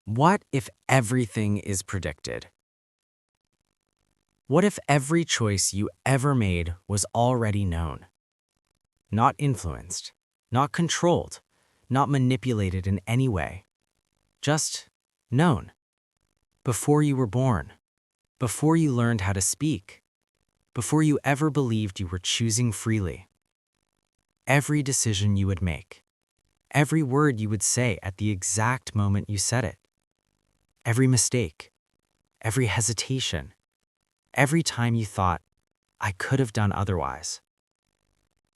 What if everything is predicted? What if every choice you ever made was already known? Not influenced, not controlled, not manipulated in any way. Just known. Before you were born, before you learned how to speak, before you ever believed you were choosing freely. Every decision you would make, every word you would say at the exact moment you said it, every mistake, every hesitation, every time you thought, I could have done otherwise.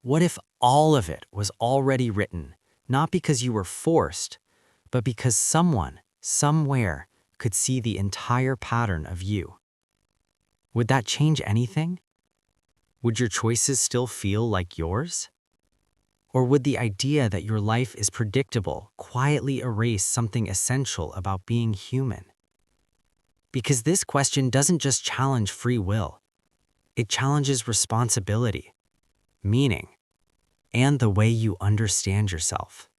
What if all of it was already written, not because you were forced, but because someone, somewhere, could see the entire pattern of you? Would that change anything? Would your choices still feel like yours? Or would the idea that your life is predictable quietly erase something essential about being human? Because this question doesn't just challenge free will. It challenges responsibility, meaning, and the way you understand yourself.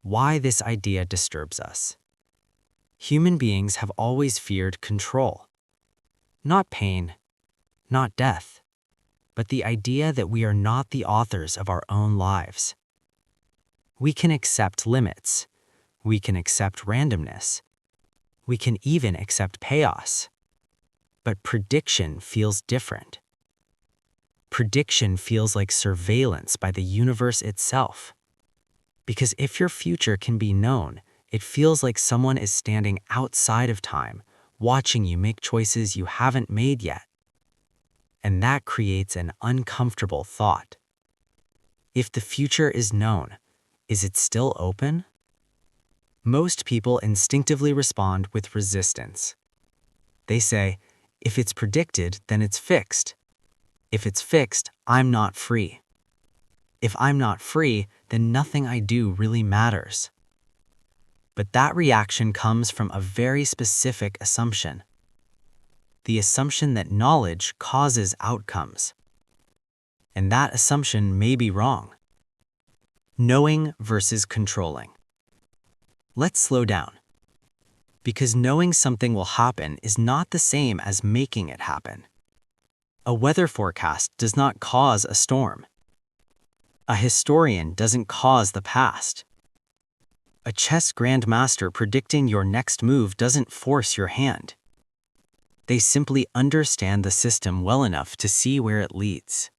Why this idea disturbs us. Human beings have always feared control. Not pain, not death, but the idea that we are not the authors of our own lives. We can accept limits. We can accept randomness. We can even accept chaos. But prediction feels different. Prediction feels like surveillance by the universe itself. Because if your future can be known, it feels like someone is standing outside of time, watching you make choices you haven't made yet. And that creates an uncomfortable thought. If the future is known, is it still open? Most people instinctively respond with resistance. They say, if it's predicted, then it's fixed. If it's fixed, I'm not free. If I'm not free, then nothing I do really matters. But that reaction comes from a very specific assumption. The assumption that knowledge causes outcomes. And that assumption may be wrong. Knowing versus controlling. Let's slow down. Because knowing something will happen is not the same as making it happen. A weather forecast does not cause a storm. A historian doesn't cause the past. A chess grandmaster predicting your next move doesn't force your hand. They simply understand the system well enough to see where it leads.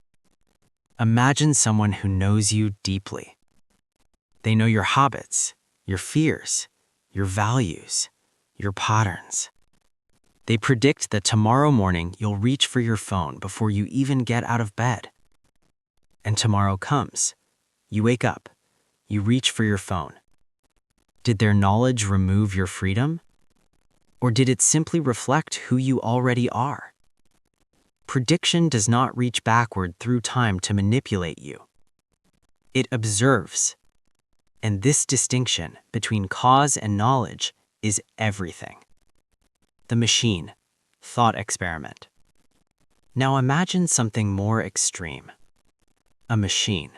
Imagine someone who knows you deeply. They know your habits, your fears, your values, your patterns. They predict that tomorrow morning you'll reach for your phone before you even get out of bed. And tomorrow comes. You wake up. You reach for your phone. Did their knowledge remove your freedom? Or did it simply reflect who you already are? Prediction does not reach backward through time to manipulate you. It observes. And this distinction between cause and knowledge is everything. The machine, thought experiment. Now imagine something more extreme. A machine.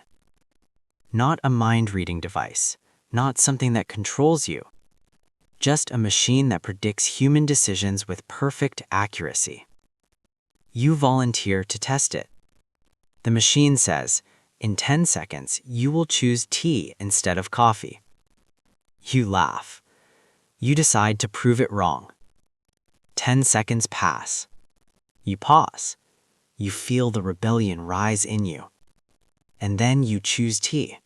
Not a mind-reading device, not something that controls you. Just a machine that predicts human decisions with perfect accuracy. You volunteer to test it. The machine says, in 10 seconds, you will choose tea instead of coffee. You laugh. You decide to prove it wrong. 10 seconds pass. You pause. You feel the rebellion rise in you. And then you choose tea.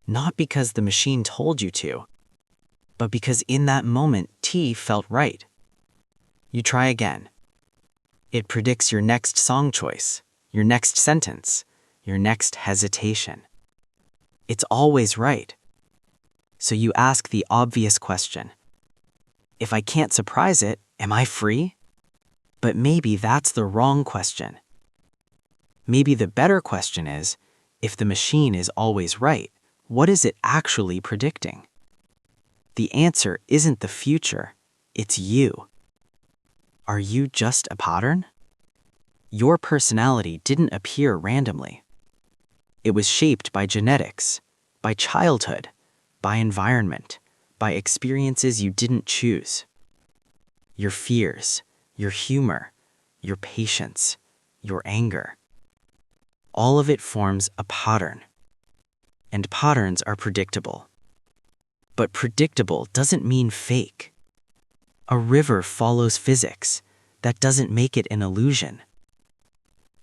Not because the machine told you to, but because in that moment, tea felt right. You try again. It predicts your next song choice, your next sentence, your next hesitation. It's always right. So you ask the obvious question. If I can't surprise it, am I free? But maybe that's the wrong question. Maybe the better question is, if the machine is always right, what is it actually predicting? The answer isn't the future, it's you. Are you just a pattern? Your personality didn't appear randomly. It was shaped by genetics, by childhood, by environment, by experiences you didn't choose. Your fears, your humor, your patience, your anger. All of it forms a pattern. And patterns are predictable. But predictable doesn't mean fake. A river follows physics. That doesn't make it an illusion.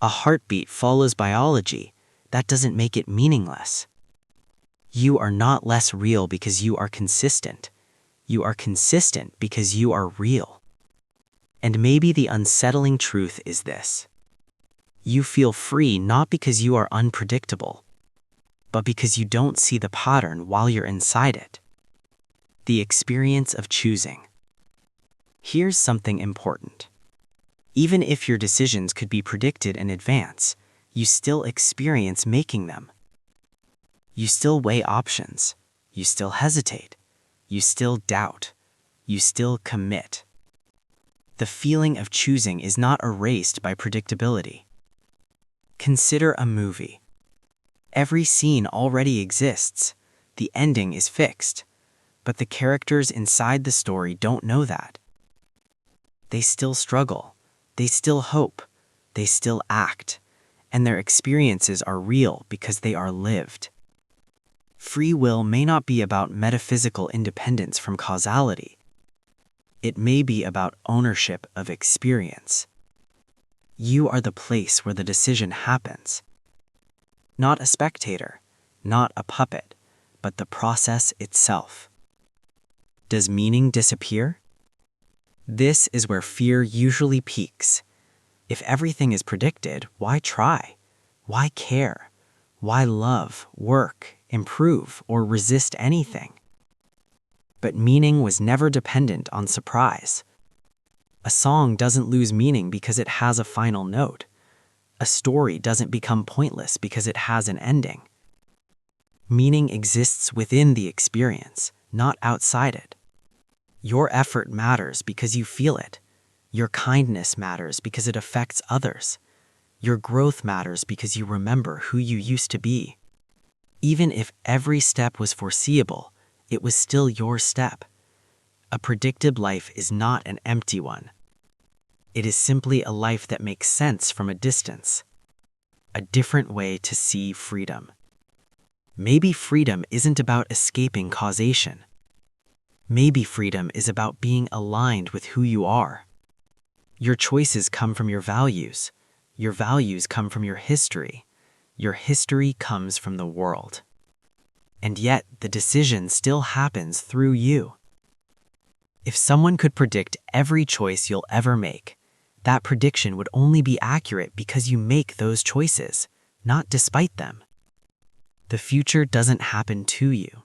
A heartbeat follows biology. That doesn't make it meaningless. You are not less real because you are consistent. You are consistent because you are real. And maybe the unsettling truth is this. You feel free not because you are unpredictable, but because you don't see the pattern while you're inside it. The experience of choosing. Here's something important. Even if your decisions could be predicted in advance, you still experience making them. You still weigh options. You still hesitate. You still doubt. You still commit. The feeling of choosing is not erased by predictability. Consider a movie. Every scene already exists. The ending is fixed. But the characters inside the story don't know that. They still struggle. They still hope. They still act. And their experiences are real because they are lived. Free will may not be about metaphysical independence from causality. It may be about ownership of experience. You are the place where the decision happens. Not a spectator, not a puppet, but the process itself. Does meaning disappear? This is where fear usually peaks. If everything is predicted, why try? Why care? Why love, work, improve, or resist anything? But meaning was never dependent on surprise. A song doesn't lose meaning because it has a final note. A story doesn't become pointless because it has an ending. Meaning exists within the experience, not outside it. Your effort matters because you feel it. Your kindness matters because it affects others. Your growth matters because you remember who you used to be. Even if every step was foreseeable, it was still your step. A predicted life is not an empty one. It is simply a life that makes sense from a distance. A different way to see freedom. Maybe freedom isn't about escaping causation. Maybe freedom is about being aligned with who you are. Your choices come from your values. Your values come from your history. Your history comes from the world. And yet, the decision still happens through you. If someone could predict every choice you'll ever make, that prediction would only be accurate because you make those choices, not despite them. The future doesn't happen to you.